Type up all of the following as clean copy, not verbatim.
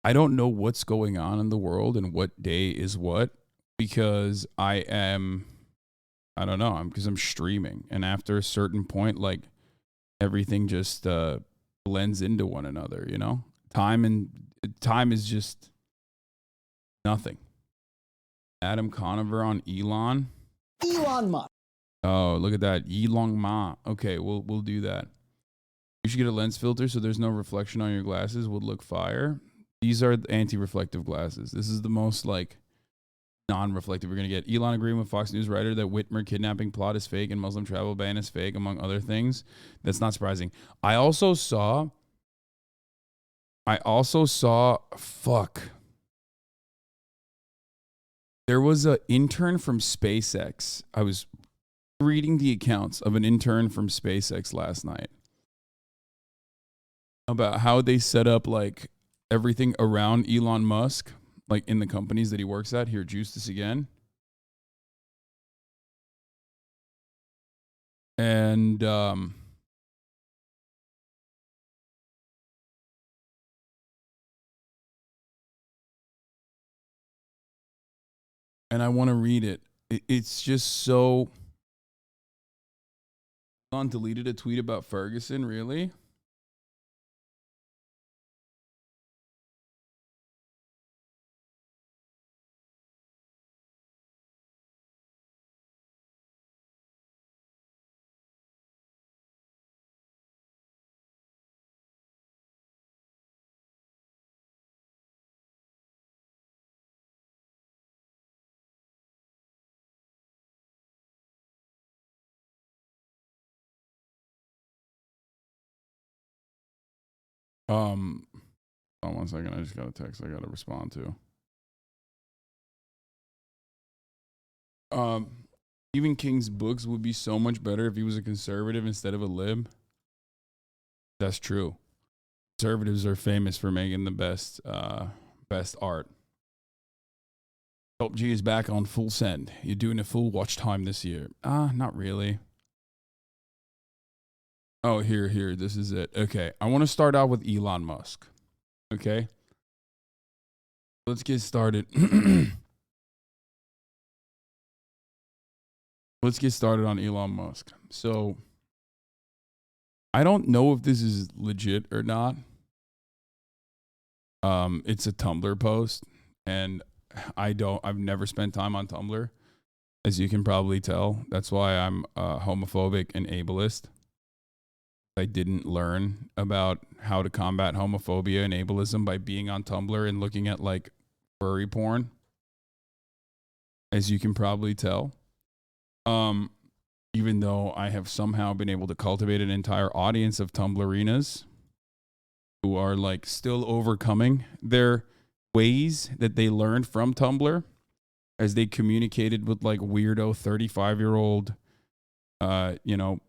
I don't know what's going on in the world and what day is what because I don't know, because I'm streaming. And after a certain point, like everything just blends into one another, you know? Time is just nothing. Adam Conover on Elon. Elon Musk. Oh, look at that. Elon Ma. Okay, we'll do that. You should get a lens filter so there's no reflection on your glasses. Would look fire. These are anti-reflective glasses. This is the most like non-reflective we're gonna get. Elon agreeing with Fox News writer that Whitmer kidnapping plot is fake and Muslim travel ban is fake, among other things. That's not surprising. I also saw. Fuck. There was an intern from SpaceX. I was reading the accounts of an intern from SpaceX last night about how they set up like everything around Elon Musk, like in the companies that he works at. Here, juice this again. And I want to read it. It's just so. Elon deleted a tweet about Ferguson, really? Hold on 1 second. I just got a text I got to respond to. Stephen King's books would be so much better if he was a conservative instead of a lib. That's true. Conservatives are famous for making the best art. Top G is back on full send. You're doing a full watch time this year. Not really. Oh, here. This is it. Okay. I want to start out with Elon Musk. Okay. Let's get started. Let's get started on Elon Musk. So, I don't know if this is legit or not. It's a Tumblr post, and I've never spent time on Tumblr, as you can probably tell. That's why I'm homophobic and ableist. I didn't learn about how to combat homophobia and ableism by being on Tumblr and looking at like furry porn, as you can probably tell. Even though I have somehow been able to cultivate an entire audience of Tumblrinas who are like still overcoming their ways that they learned from Tumblr as they communicated with like weirdo 35-year-old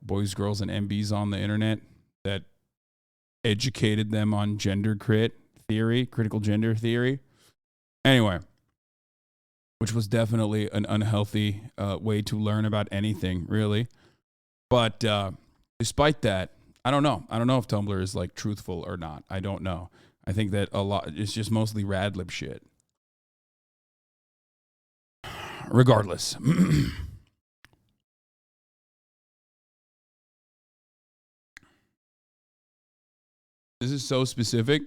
boys, girls, and MBs on the internet that educated them on critical gender theory. Anyway, which was definitely an unhealthy way to learn about anything, really. But despite that, I don't know. I don't know if Tumblr is like truthful or not. I don't know. I think that a lot, it's just mostly radlib shit. Regardless. This is so specific.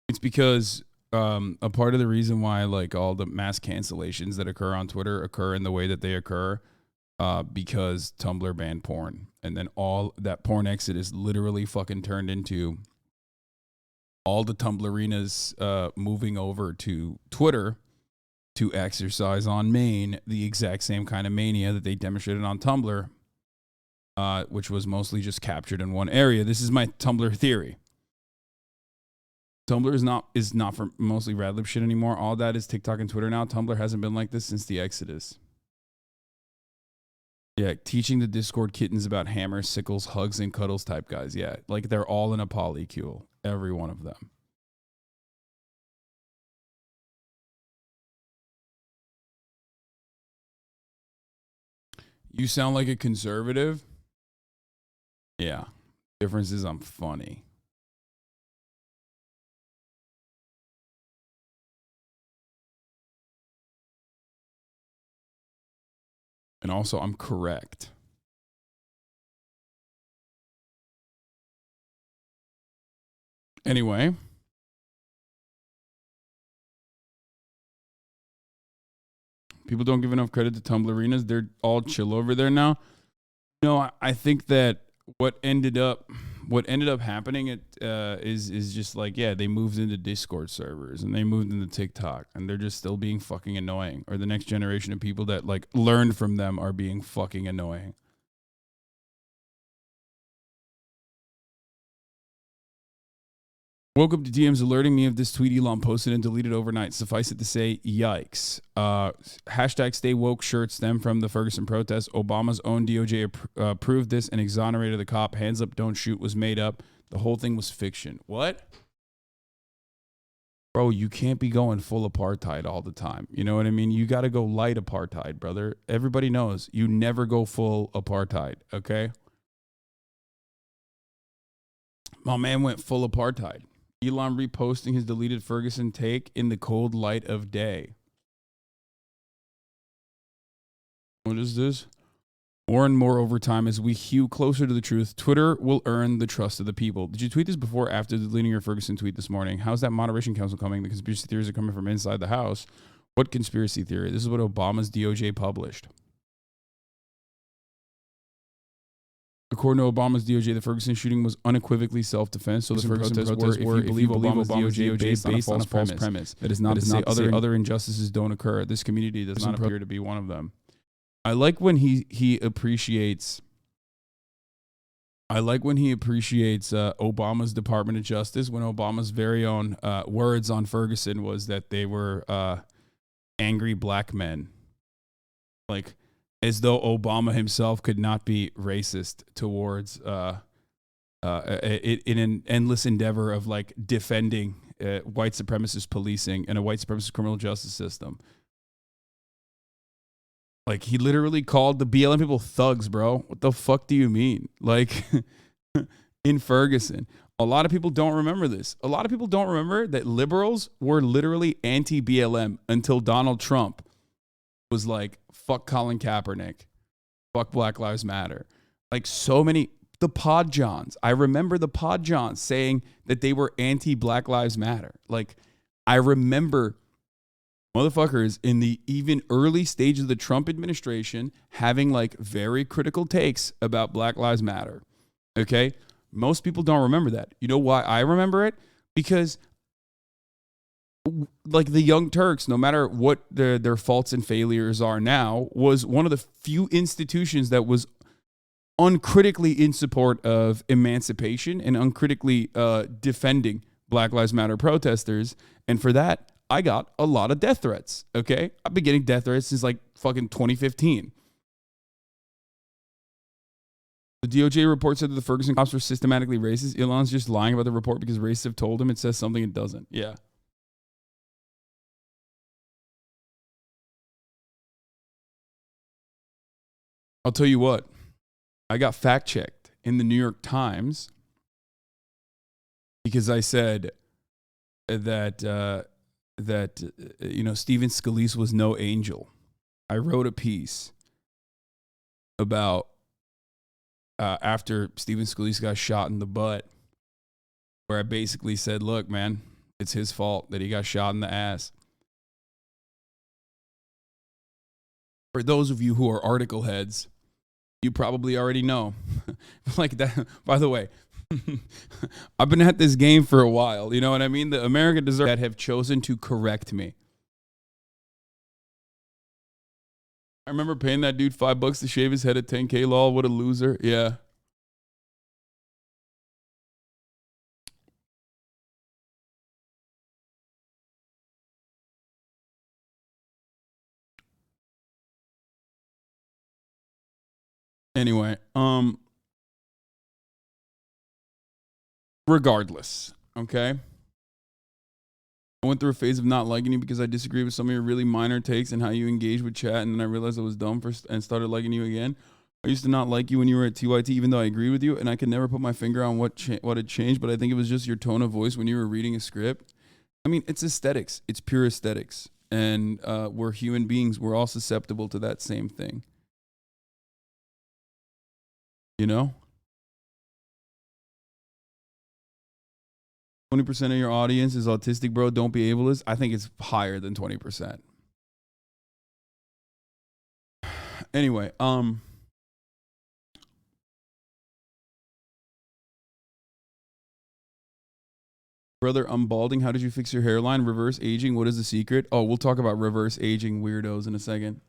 It's because a part of the reason why like all the mass cancellations that occur on Twitter occur in the way that they occur because Tumblr banned porn. And then all that porn exodus literally fucking turned into all the Tumblrinas moving over to Twitter to exercise on main the exact same kind of mania that they demonstrated on Tumblr, which was mostly just captured in one area. This is my Tumblr theory. Tumblr is not for mostly radlib shit anymore. All that is TikTok and Twitter now. Tumblr hasn't been like this since the Exodus. Yeah, teaching the Discord kittens about hammers, sickles, hugs, and cuddles type guys. Yeah, like they're all in a polycule. Every one of them. You sound like a conservative? Yeah. Difference is I'm funny. And also, I'm correct. Anyway. People don't give enough credit to Tumblerinas. They're all chill over there now. No, I think that what ended up happening is just like, yeah, they moved into Discord servers and they moved into TikTok and they're just still being fucking annoying. Or the next generation of people that like learned from them are being fucking annoying. Woke up to DMs alerting me of this tweet Elon posted and deleted overnight. Suffice it to say, yikes. Hashtag stay woke shirts stem from the Ferguson protest. Obama's own DOJ approved this and exonerated the cop. Hands up, don't shoot was made up. The whole thing was fiction. What? Bro, you can't be going full apartheid all the time. You know what I mean? You got to go light apartheid, brother. Everybody knows you never go full apartheid, okay? My man went full apartheid. Elon reposting his deleted Ferguson take in the cold light of day. What is this? More and more over time as we hew closer to the truth, Twitter will earn the trust of the people. Did you tweet this before or after deleting your Ferguson tweet this morning? How's that moderation council coming? The conspiracy theories are coming from inside the house. What conspiracy theory? This is what Obama's DOJ published. According to Obama's DOJ, the Ferguson shooting was unequivocally self-defense. So the Ferguson protests were, if you believe Obama's DOJ, based on a false premise. That is not to say other injustices don't occur. This community does not appear to be one of them. I like when he appreciates. Obama's Department of Justice, when Obama's very own words on Ferguson was that they were angry black men. Like, as though Obama himself could not be racist towards in an endless endeavor of like defending white supremacist policing and a white supremacist criminal justice system. Like, he literally called the BLM people thugs, bro. What the fuck do you mean? Like, in Ferguson. A lot of people don't remember this. A lot of people don't remember that liberals were literally anti-BLM until Donald Trump was like, fuck Colin Kaepernick, fuck Black Lives Matter. Like, so many, the Pod Johns. I remember the Pod Johns saying that they were anti-Black Lives Matter. Like, I remember motherfuckers in the even early stage of the Trump administration having like very critical takes about Black Lives Matter. Okay? Most people don't remember that. You know why I remember it? Because like the Young Turks, no matter what their faults and failures are now, was one of the few institutions that was uncritically in support of emancipation and uncritically defending Black Lives Matter protesters. And for that, I got a lot of death threats, okay? I've been getting death threats since like fucking 2015. The DOJ report said that the Ferguson cops were systematically racist. Elon's just lying about the report because racists have told him it says something it doesn't. Yeah. I'll tell you what, I got fact checked in the New York Times because I said that Stephen Scalise was no angel. I wrote a piece about after Stephen Scalise got shot in the butt, where I basically said, look, man, it's his fault that he got shot in the ass. For those of you who are article heads, you probably already know. Like that, by the way, I've been at this game for a while. You know what I mean? The American Deserve that have chosen to correct me. I remember paying that dude $5 to shave his head at 10K lol. What a loser. Yeah. Anyway, regardless, okay? I went through a phase of not liking you because I disagree with some of your really minor takes and how you engage with chat, and then I realized I was dumb and started liking you again. I used to not like you when you were at TYT, even though I agreed with you, and I could never put my finger on what had changed, but I think it was just your tone of voice when you were reading a script. I mean, it's aesthetics. It's pure aesthetics, and we're human beings. We're all susceptible to that same thing. You know? 20% of your audience is autistic, bro. Don't be ableist. I think it's higher than 20%. Anyway, brother, I'm balding. How did you fix your hairline? Reverse aging. What is the secret? Oh, we'll talk about reverse aging weirdos in a second.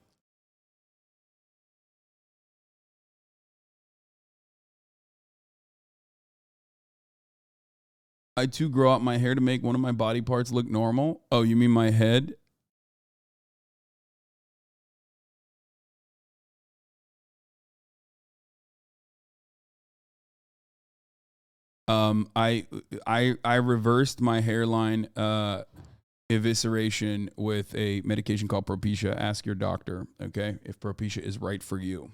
I too grow out my hair to make one of my body parts look normal. Oh, you mean my head? I reversed my hairline evisceration with a medication called Propecia. Ask your doctor, okay, if Propecia is right for you.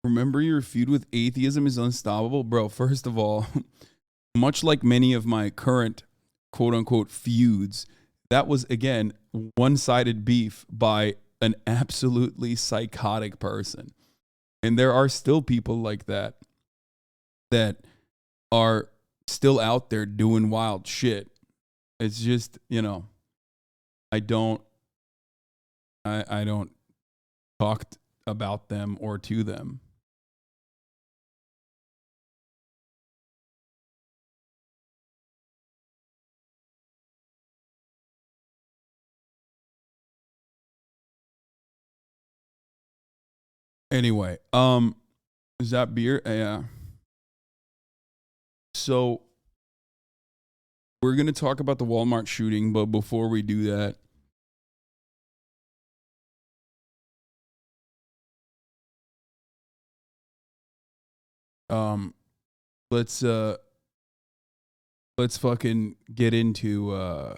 Remember, your feud with atheism is unstoppable, bro. First of all, much like many of my current quote unquote feuds, that was again one-sided beef by an absolutely psychotic person. And there are still people like that that are still out there doing wild shit. It's just, you know, I don't talk about them or to them. Anyway, is that beer? Yeah. So we're gonna talk about the Walmart shooting, but before we do that, um, let's fucking get into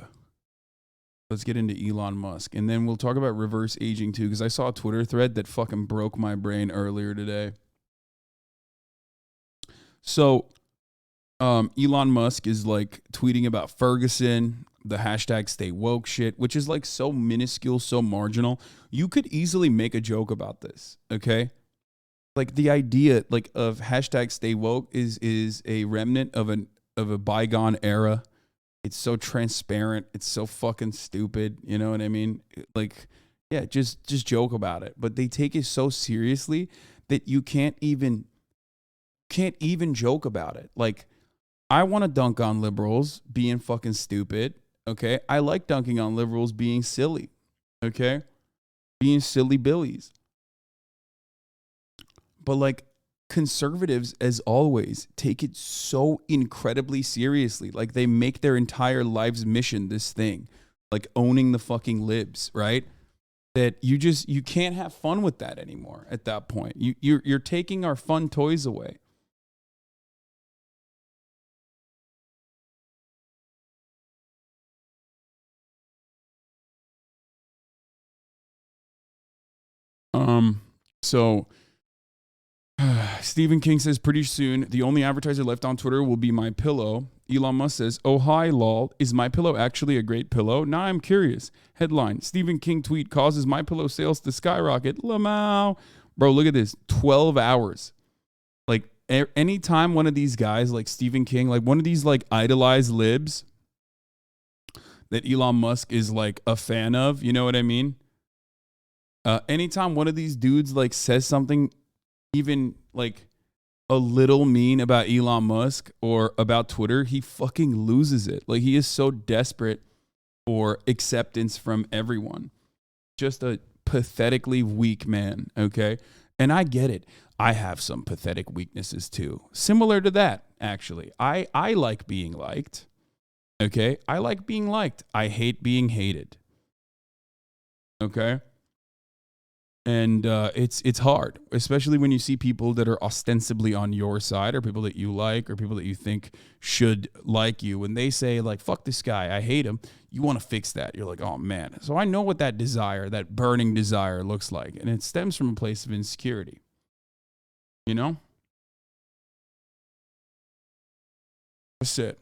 let's get into Elon Musk, and then we'll talk about reverse aging too, because I saw a Twitter thread that fucking broke my brain earlier today. So Elon Musk is like tweeting about Ferguson, the hashtag stay woke shit, which is like so minuscule, so marginal. You could easily make a joke about this, okay? Like the idea like of hashtag stay woke is a remnant of a bygone era. It's so transparent. It's so fucking stupid. You know what I mean? Like, yeah, just joke about it. But they take it so seriously that you can't even joke about it. Like, I want to dunk on liberals being fucking stupid. Okay. I like dunking on liberals being silly. Okay. Being silly billies. But like conservatives, as always, take it so incredibly seriously. Like they make their entire life's mission this thing, like owning the fucking libs, right? That you can't have fun with that anymore at that point. You're taking our fun toys away. So Stephen King says pretty soon the only advertiser left on Twitter will be My Pillow. Elon Musk says, "Oh hi lol, is My Pillow actually a great pillow? Now I'm curious." Headline: Stephen King tweet causes My Pillow sales to skyrocket. Lamau, bro, look at this, 12 hours. Like anytime one of these guys like Stephen King, like one of these like idolized libs that Elon Musk is like a fan of, you know what I mean? Anytime one of these dudes like says something even like a little mean about Elon Musk or about Twitter, he fucking loses it. Like he is so desperate for acceptance from everyone. Just a pathetically weak man, okay? And I get it. I have some pathetic weaknesses too. Similar to that, actually. I like being liked. Okay? I like being liked. I hate being hated. Okay? And it's hard, especially when you see people that are ostensibly on your side or people that you like or people that you think should like you. When they say like, fuck this guy, I hate him, you want to fix that. You're like, oh man. So I know what that desire, that burning desire looks like. And it stems from a place of insecurity. You know? That's it.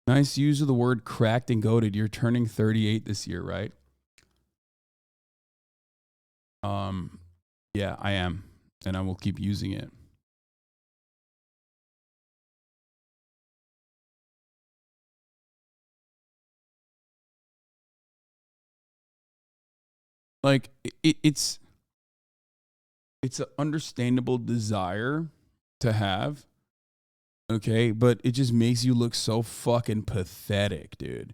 Nice use of the word cracked and goated. You're turning 38 this year, right? Yeah, I am. And I will keep using it. Like it's an understandable desire to have, okay, but it just makes you look so fucking pathetic, dude.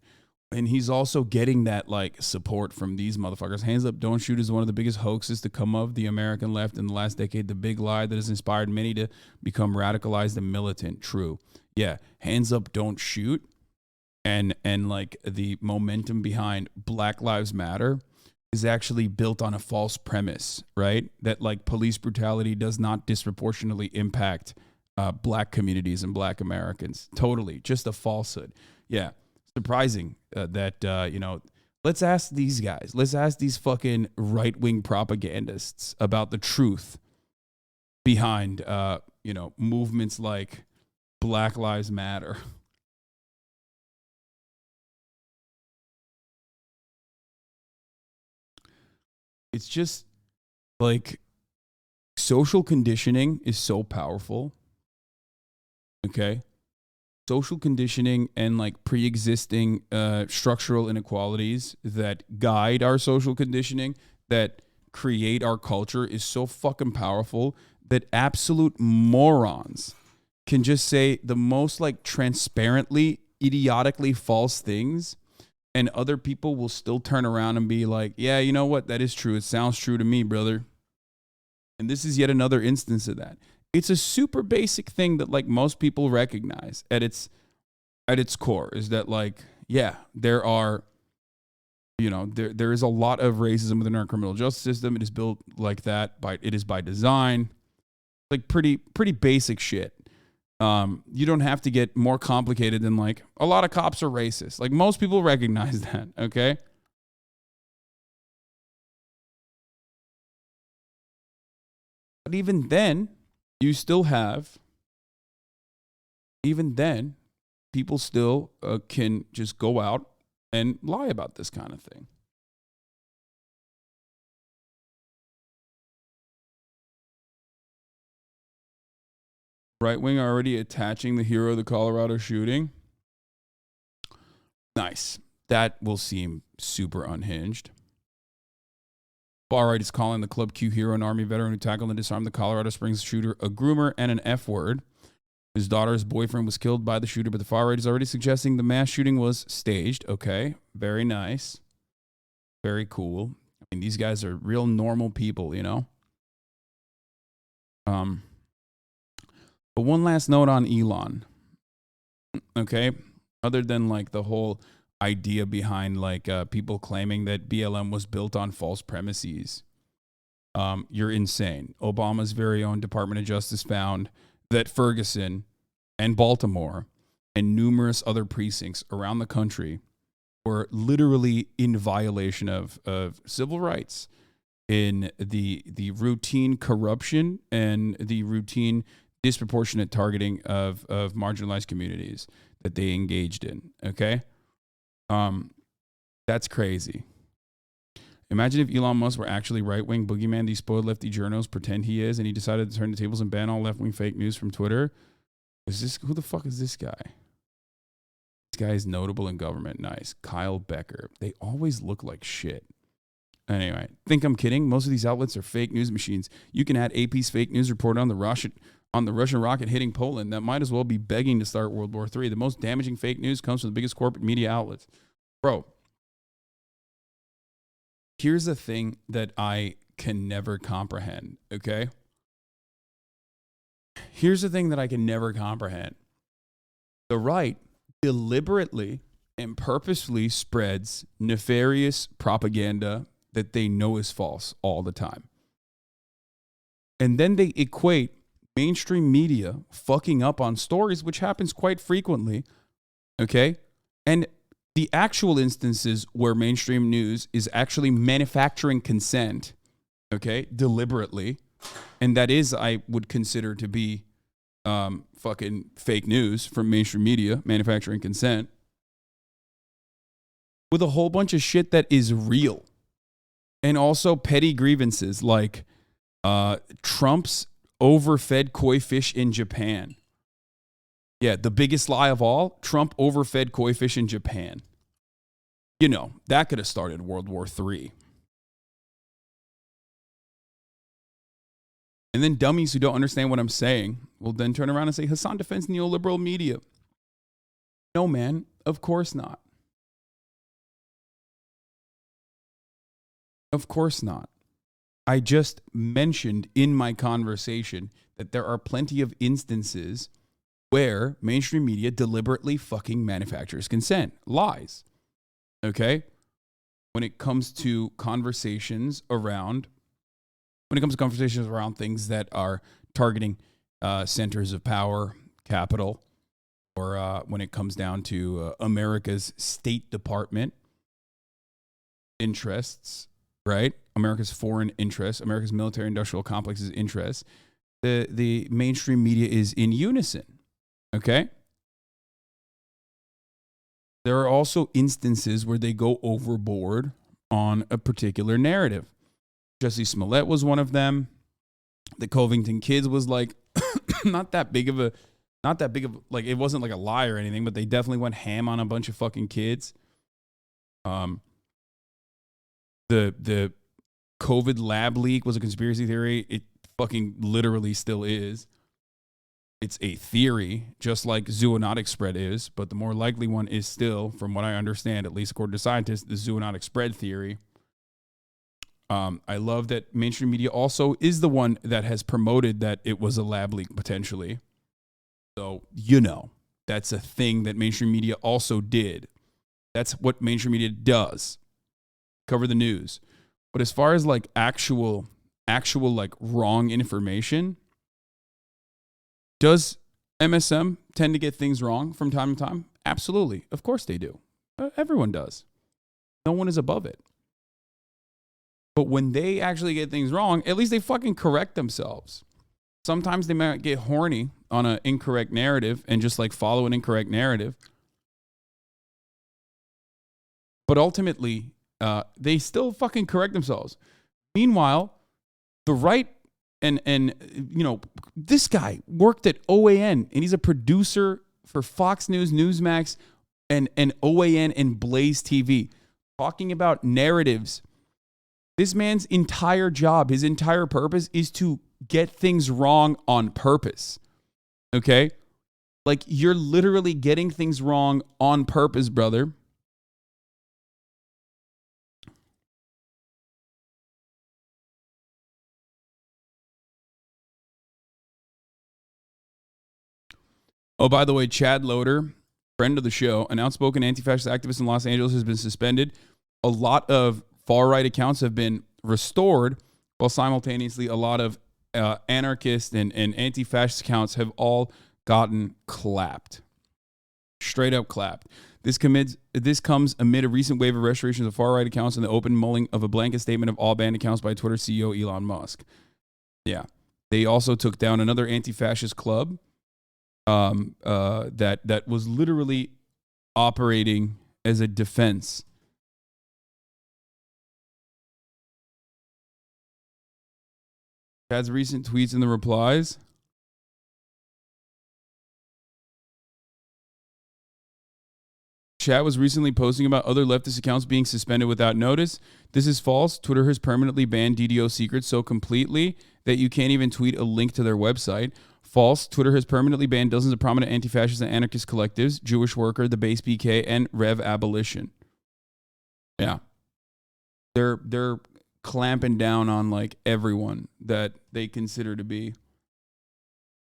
And he's also getting that like support from these motherfuckers. Hands Up, Don't Shoot is one of the biggest hoaxes to come of the American left in the last decade. The big lie that has inspired many to become radicalized and militant. True. Yeah. Hands Up, Don't Shoot. And like the momentum behind Black Lives Matter is actually built on a false premise, right? That like police brutality does not disproportionately impact black communities and black Americans. Totally. Just a falsehood. Yeah. Surprising that, you know, let's ask these guys, let's ask these fucking right-wing propagandists about the truth behind, you know, movements like Black Lives Matter. It's just like social conditioning is so powerful. Okay. Social conditioning and like pre-existing structural inequalities that guide our social conditioning, that create our culture, is so fucking powerful that absolute morons can just say the most like transparently, idiotically false things, and other people will still turn around and be like, yeah, you know what? That is true. It sounds true to me, brother. And this is yet another instance of that. It's a super basic thing that like most people recognize at its core, is that like, yeah, there are, you know, there is a lot of racism within our criminal justice system. It is built like that it is by design. Like pretty basic shit. You don't have to get more complicated than like a lot of cops are racist. Like most people recognize that, okay? But even then, you still have, even then, people still can just go out and lie about this kind of thing. Right wing already attaching the hero of the Colorado shooting. Nice. That will seem super unhinged. Far right is calling the Club Q hero an Army veteran who tackled and disarmed the Colorado Springs shooter a groomer and an F word. His daughter's boyfriend was killed by the shooter, but the far right is already suggesting the mass shooting was staged. Okay, very nice. Very cool. I mean, these guys are real normal people, you know? But one last note on Elon. Okay? Other than like the whole idea behind like people claiming that BLM was built on false premises. You're insane. Obama's very own Department of Justice found that Ferguson and Baltimore and numerous other precincts around the country were literally in violation of civil rights, in the routine corruption and the routine disproportionate targeting of marginalized communities that they engaged in. Okay. That's crazy. Imagine if Elon Musk were actually right-wing boogeyman these spoiled lefty journos pretend he is, and he decided to turn the tables and ban all left-wing fake news from Twitter. Who the fuck is this guy? This guy is notable in government. Nice. Kyle Becker. They always look like shit. Anyway, think I'm kidding? Most of these outlets are fake news machines. You can add AP's fake news report on the Russian rocket hitting Poland. That might as well be begging to start World War III. The most damaging fake news comes from the biggest corporate media outlets. Bro, here's the thing that I can never comprehend, okay? Here's the thing that I can never comprehend. The right deliberately and purposefully spreads nefarious propaganda that they know is false all the time. And then they equate mainstream media fucking up on stories, which happens quite frequently, okay? And the actual instances where mainstream news is actually manufacturing consent, okay, deliberately, and that is, I would consider to be fucking fake news from mainstream media, manufacturing consent, with a whole bunch of shit that is real. And also petty grievances like Trump's overfed koi fish in Japan. Yeah, the biggest lie of all, Trump overfed koi fish in Japan. You know, that could have started World War III. And then dummies who don't understand what I'm saying will then turn around and say, Hasan defends neoliberal media. No, man, of course not. Of course not. I just mentioned in my conversation that there are plenty of instances where mainstream media deliberately fucking manufactures consent. Lies. Okay? When it comes to conversations around things that are targeting centers of power, capital, or when it comes down to America's State Department interests, right? America's foreign interests, America's military industrial complex's interests, the mainstream media is in unison. Okay? There are also instances where they go overboard on a particular narrative. Jussie Smollett was one of them. The Covington kids was like not that big of like, it wasn't like a lie or anything, but they definitely went ham on a bunch of fucking kids. The COVID lab leak was a conspiracy theory. It fucking literally still is. It's a theory, just like zoonotic spread is, but the more likely one is still, from what I understand, at least according to scientists, the zoonotic spread theory. I love that mainstream media also is the one that has promoted that it was a lab leak potentially. So, you know, that's a thing that mainstream media also did. That's what mainstream media does. Cover the news. But as far as like actual like wrong information, does MSM tend to get things wrong from time to time? Absolutely. Of course they do. Everyone does. No one is above it. But when they actually get things wrong, at least they fucking correct themselves. Sometimes they might get horny on an incorrect narrative and just like follow an incorrect narrative. But ultimately, they still fucking correct themselves. Meanwhile, the right and you know, this guy worked at OAN and he's a producer for Fox News, Newsmax, and OAN and Blaze TV, talking about narratives. This man's entire job, his entire purpose is to get things wrong on purpose. Okay? Like, you're literally getting things wrong on purpose, brother. Oh, by the way, Chad Loader, friend of the show, an outspoken anti-fascist activist in Los Angeles, has been suspended. A lot of far-right accounts have been restored, while simultaneously a lot of anarchist and anti-fascist accounts have all gotten clapped. Straight up clapped. This comes amid a recent wave of restorations of far-right accounts and the open mulling of a blanket statement of all banned accounts by Twitter CEO Elon Musk. Yeah. They also took down another anti-fascist club that was literally operating as a defense. Chad's recent tweets and the replies. Chad was recently posting about other leftist accounts being suspended without notice. This is false. Twitter has permanently banned DDO secrets so completely that you can't even tweet a link to their website. False. Twitter has permanently banned dozens of prominent anti-fascist and anarchist collectives, Jewish Worker, the Base BK, and Rev Abolition. Yeah. They're clamping down on like everyone that they consider to be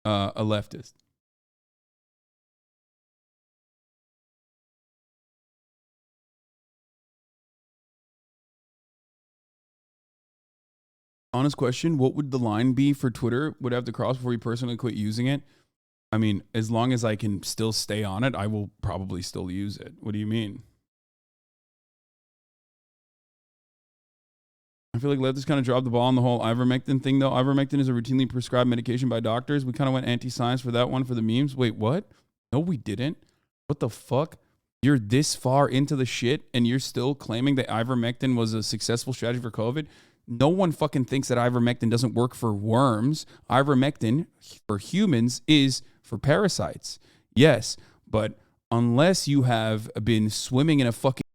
a leftist. Honest question, what would the line be for Twitter? Would I have to cross before you personally quit using it? I mean, as long as I can still stay on it, I will probably still use it. What do you mean? I feel like leftists kind of dropped the ball on the whole ivermectin thing, though. Ivermectin is a routinely prescribed medication by doctors. We kind of went anti-science for that one for the memes. Wait, what? No, we didn't. What the fuck? You're this far into the shit and you're still claiming that ivermectin was a successful strategy for COVID. No one fucking thinks that ivermectin doesn't work for worms. Ivermectin for humans is for parasites. Yes, but unless you have been swimming in a fucking